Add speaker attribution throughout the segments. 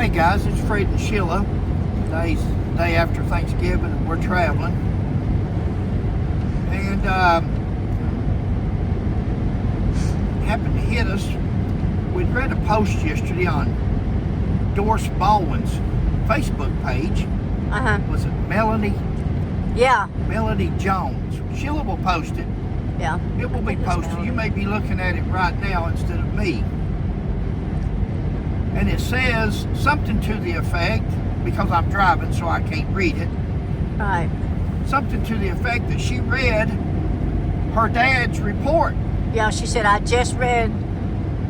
Speaker 1: Hey guys, it's Fred and Sheila. Today's the day after Thanksgiving and we're traveling. And happened to hit us. We'd read a post yesterday on Doris Baldwin's Facebook page. Was it Melanie?
Speaker 2: Yeah.
Speaker 1: Melodoie Jones. Sheila will post it.
Speaker 2: Yeah.
Speaker 1: It will be posted. You may be looking at it right now instead of me. And it says something to the effect, because I'm driving so I can't read it.
Speaker 2: Right.
Speaker 1: Something to the effect that she read her dad's report.
Speaker 2: Yeah, she said, I just read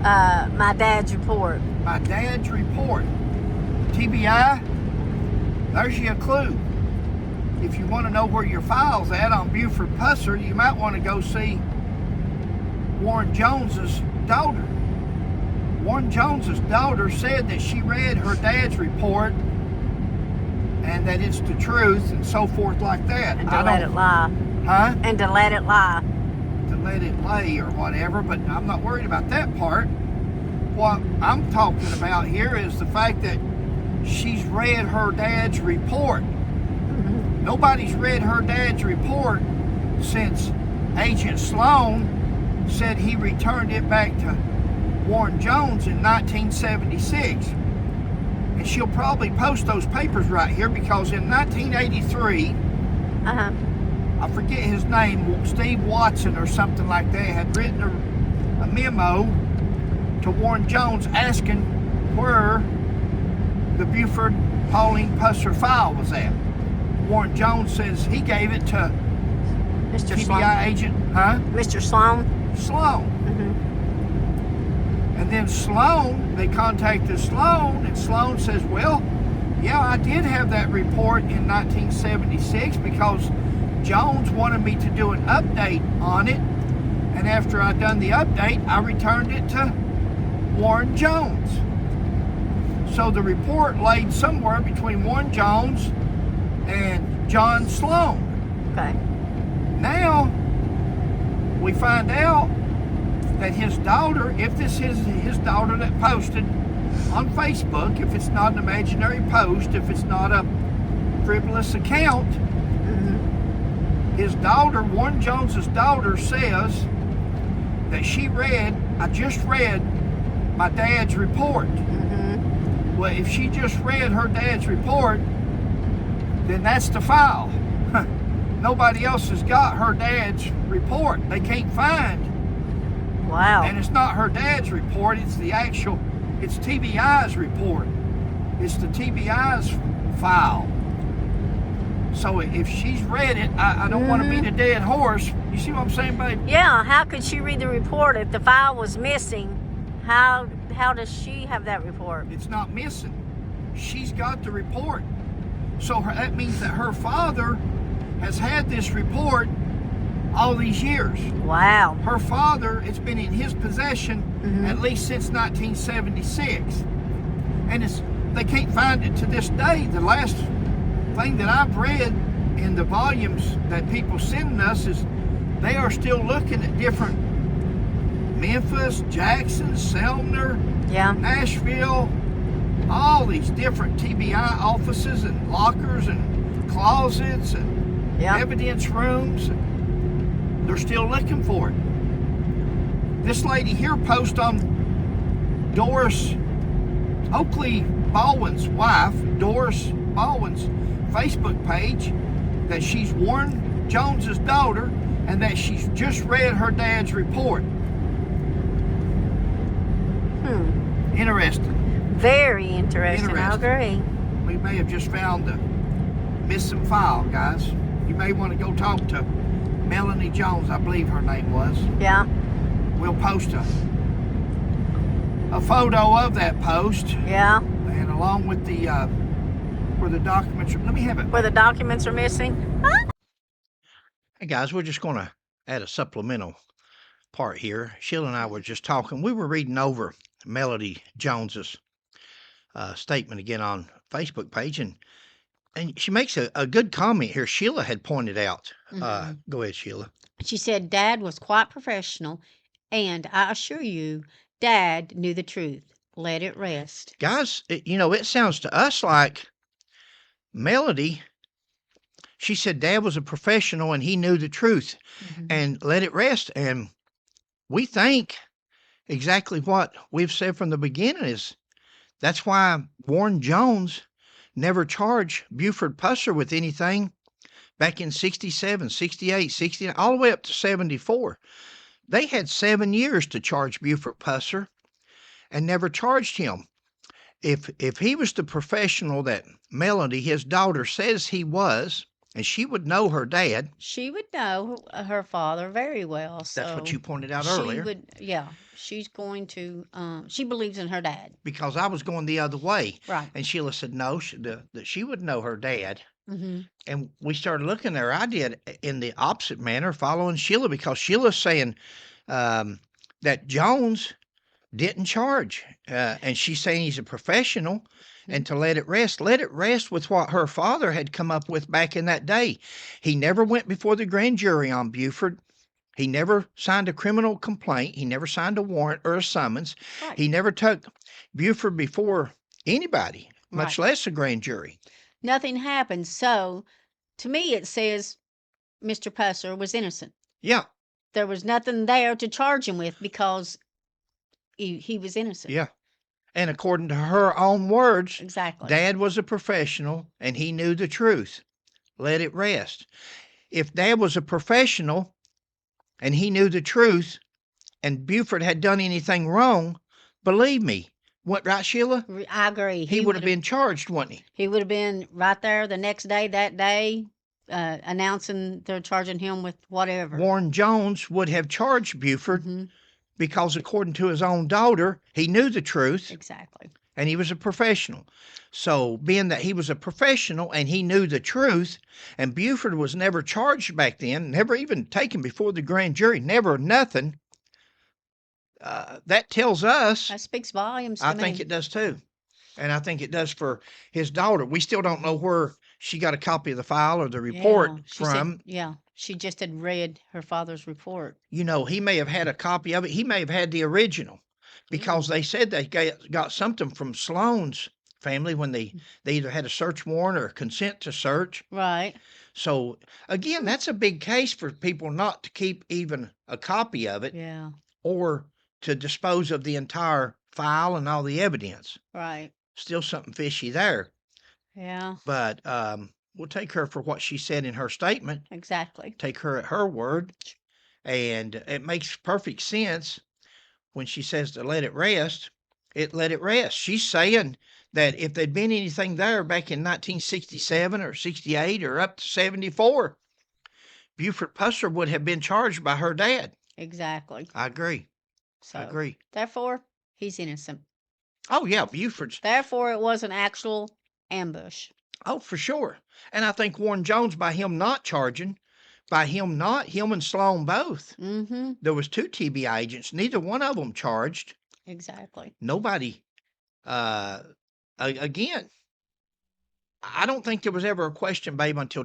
Speaker 2: my dad's report.
Speaker 1: My dad's report. TBI, there's your clue. If you want to know where your file's at on Buford Pusser, you might want to go see Warren Jones's daughter. Warren Jones's daughter said that she read her dad's report and that it's the truth and so forth like that.
Speaker 2: And to let it lie.
Speaker 1: Huh?
Speaker 2: And to let it lie.
Speaker 1: To let it lay or whatever, but I'm not worried about that part. What I'm talking about here is the fact that she's read her dad's report. Nobody's read her dad's report since Agent Sloan said he returned it back to Warren Jones in 1976. And she'll probably post those papers right here because in 1983, I forget his name, Steve Watson or something like that, had written a memo to Warren Jones asking where the Buford Pauline Pusser file was at. Warren Jones says he gave it to
Speaker 2: Mr.
Speaker 1: TBI
Speaker 2: Sloan.
Speaker 1: agent, huh?
Speaker 2: Mr. Sloan.
Speaker 1: Sloan. And then Sloan, they contacted Sloan, and Sloan says, well, yeah, I did have that report in 1976 because Jones wanted me to do an update on it, and after I'd done the update, I returned it to Warren Jones. So the report laid somewhere between Warren Jones and John Sloan.
Speaker 2: Okay.
Speaker 1: Now, we find out that his daughter, if this is his daughter that posted on Facebook, if it's not an imaginary post, if it's not a frivolous account, his daughter, Warren Jones's daughter, says that I just read my dad's report. Well, if she just read her dad's report, then that's the file. Nobody else has got her dad's report. They can't find.
Speaker 2: Wow.
Speaker 1: And it's not her dad's report, it's TBI's report. It's the TBI's file. So if she's read it, I don't want to beat a dead horse. You see what I'm saying, babe?
Speaker 2: Yeah, how could she read the report if the file was missing? How does she have that report?
Speaker 1: It's not missing. She's got the report. So that means that her father has had this report all these years.
Speaker 2: Wow.
Speaker 1: Her father, it's been in his possession at least since 1976. And they can't find it to this day. The last thing that I've read in the volumes that people sending us is they are still looking at different Memphis, Jackson, Selmer, Nashville, all these different TBI offices and lockers and closets and evidence rooms. They're still looking for it. This lady here posts on Doris Oakley Baldwin's wife, Doris Baldwin's Facebook page, that she's Warren Jones's daughter and that she's just read her dad's report. Interesting.
Speaker 2: Very interesting. I agree.
Speaker 1: We may have just found the missing file, guys. You may want to go talk to Melodoie Jones, I believe her name was.
Speaker 2: Yeah.
Speaker 1: We'll post a photo of that post.
Speaker 2: Yeah.
Speaker 1: And along with the where the documents are, let me have it.
Speaker 2: Where the documents are missing.
Speaker 1: Hey guys, we're just going to add a supplemental part here. Sheila and I were just talking. We were reading over Melodoie Jones's statement again on Facebook page, and she makes a good comment here. Sheila had pointed out. Go ahead, Sheila.
Speaker 3: She said, Dad was quite professional, and I assure you, Dad knew the truth.
Speaker 2: Let it rest.
Speaker 1: Guys, it sounds to us like Melody, she said Dad was a professional and he knew the truth and let it rest. And we think exactly what we've said from the beginning is that's why Warren Jones never charged Buford Pusser with anything back in 67, 68, 69, all the way up to 74. They had 7 years to charge Buford Pusser and never charged him. If he was the professional that Melody, his daughter, says he was, and she would know her dad.
Speaker 2: She would know her father very well. So
Speaker 1: that's what you pointed out
Speaker 2: she
Speaker 1: earlier.
Speaker 2: would, yeah. She's going to. She believes in her dad.
Speaker 1: Because I was going the other way,
Speaker 2: right?
Speaker 1: And Sheila said no, that she would know her dad.
Speaker 2: Mm-hmm.
Speaker 1: And we started looking there. I did in the opposite manner, following Sheila, because Sheila's saying that Jones didn't charge, and she's saying he's a professional. And to let it rest with what her father had come up with back in that day. He never went before the grand jury on Buford. He never signed a criminal complaint. He never signed a warrant or a summons.
Speaker 2: Right.
Speaker 1: He never took Buford before anybody, much less a grand jury.
Speaker 2: Nothing happened. So, to me, it says Mr. Pusser was innocent.
Speaker 1: Yeah.
Speaker 2: There was nothing there to charge him with because he was innocent.
Speaker 1: Yeah. And according to her own words,
Speaker 2: exactly.
Speaker 1: Dad was a professional and he knew the truth. Let it rest. If Dad was a professional and he knew the truth and Buford had done anything wrong, believe me, what, right, Sheila?
Speaker 2: I agree.
Speaker 1: He would have been charged, wouldn't he?
Speaker 2: He would have been right there the next day, that day, announcing they're charging him with whatever.
Speaker 1: Warren Jones would have charged Buford because, according to his own daughter, he knew the truth.
Speaker 2: Exactly.
Speaker 1: And he was a professional. So, being that he was a professional and he knew the truth, and Buford was never charged back then, never even taken before the grand jury, never nothing, that tells us.
Speaker 2: That speaks volumes to
Speaker 1: I
Speaker 2: me.
Speaker 1: think it does too. And I think it does for his daughter. We still don't know where she got a copy of the file or the report from.
Speaker 2: She just had read her father's report.
Speaker 1: He may have had a copy of it. He may have had the original because they said they got something from Sloan's family when they either had a search warrant or consent to search.
Speaker 2: Right.
Speaker 1: So, again, that's a big case for people not to keep even a copy of it.
Speaker 2: Yeah.
Speaker 1: Or to dispose of the entire file and all the evidence.
Speaker 2: Right.
Speaker 1: Still something fishy there.
Speaker 2: Yeah.
Speaker 1: But we'll take her for what she said in her statement.
Speaker 2: Exactly.
Speaker 1: Take her at her word. And it makes perfect sense when she says to let it rest. Let it rest. She's saying that if there'd been anything there back in 1967 or 68 or up to 74, Buford Pusser would have been charged by her dad.
Speaker 2: Exactly.
Speaker 1: I agree.
Speaker 2: So,
Speaker 1: I agree.
Speaker 2: Therefore, he's innocent.
Speaker 1: Oh, yeah, Buford's.
Speaker 2: Therefore, it was an actual ambush.
Speaker 1: Oh, for sure. And I think Warren Jones, by him not charging, him and Sloan both.
Speaker 2: Mm-hmm.
Speaker 1: There was 2 TB agents. Neither one of them charged.
Speaker 2: Exactly.
Speaker 1: Nobody. Again, I don't think there was ever a question, babe, until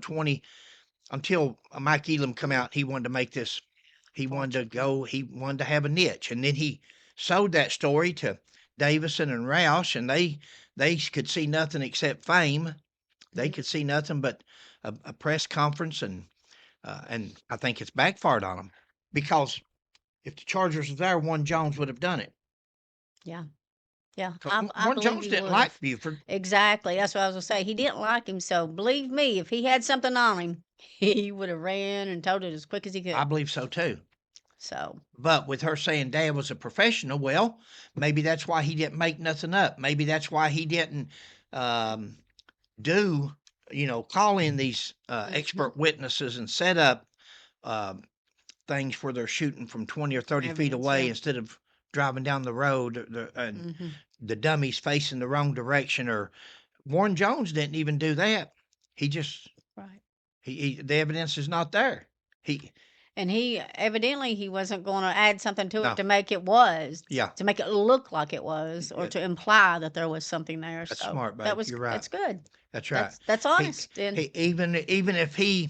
Speaker 1: Mike Elam come out. He wanted to make this. He wanted to have a niche. And then he sold that story to Davison and Roush, and they could see nothing except fame. They could see nothing but a press conference, and I think it's backfired on them. Because if the Chargers were there, Warren Jones would have done it.
Speaker 2: Yeah. Yeah.
Speaker 1: Warren Jones didn't like Buford.
Speaker 2: Exactly. That's what I was going to say. He didn't like him. So believe me, if he had something on him, he would have ran and told it as quick as he could.
Speaker 1: I believe so too.
Speaker 2: So.
Speaker 1: But with her saying Dad was a professional, well, maybe that's why he didn't make nothing up. Maybe that's why he didn't call in these expert witnesses and set up things where they're shooting from 20 or 30 feet away instead of driving down the road and the dummies facing the wrong direction. Or Warren Jones didn't even do that. He just the evidence is not there.
Speaker 2: And he wasn't going to add something to it to make it to make it look like it was, or to imply that there was something there.
Speaker 1: That's
Speaker 2: so
Speaker 1: smart, babe. You're right.
Speaker 2: That's good.
Speaker 1: That's right.
Speaker 2: That's honest.
Speaker 1: Even if he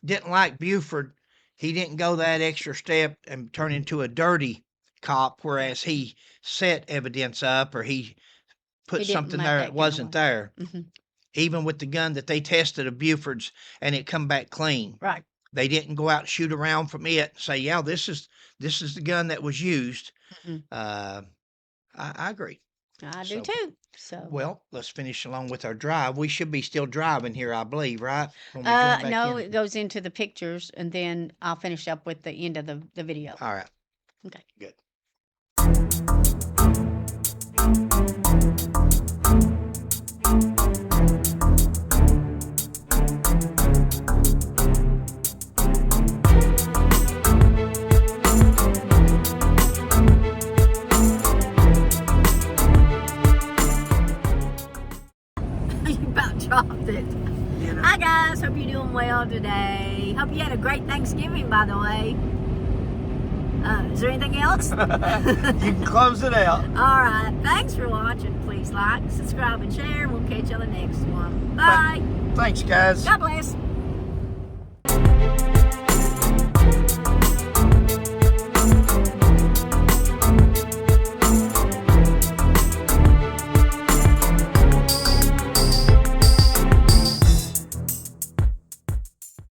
Speaker 1: didn't like Buford, he didn't go that extra step and turn into a dirty cop, whereas he set evidence up or he put something there that wasn't there. Even with the gun that they tested of Buford's and it come back clean.
Speaker 2: Right.
Speaker 1: They didn't go out and shoot around from it and say, yeah, this is the gun that was used. I agree.
Speaker 2: I do too. So
Speaker 1: well, let's finish along with our drive. We should be still driving here, I believe, right? When we come back
Speaker 2: no,
Speaker 1: in.
Speaker 2: it goes into the pictures, and then I'll finish up with the end of the video.
Speaker 1: All right.
Speaker 2: Okay.
Speaker 1: Good.
Speaker 2: Dropped it. Hi guys, hope you're doing well today. Hope you had a great Thanksgiving, by the way. Is there anything else?
Speaker 1: You can close it out.
Speaker 2: All right. Thanks for watching. Please like, subscribe, and share. We'll catch you on the next one. Bye.
Speaker 1: Thanks, guys.
Speaker 2: God bless.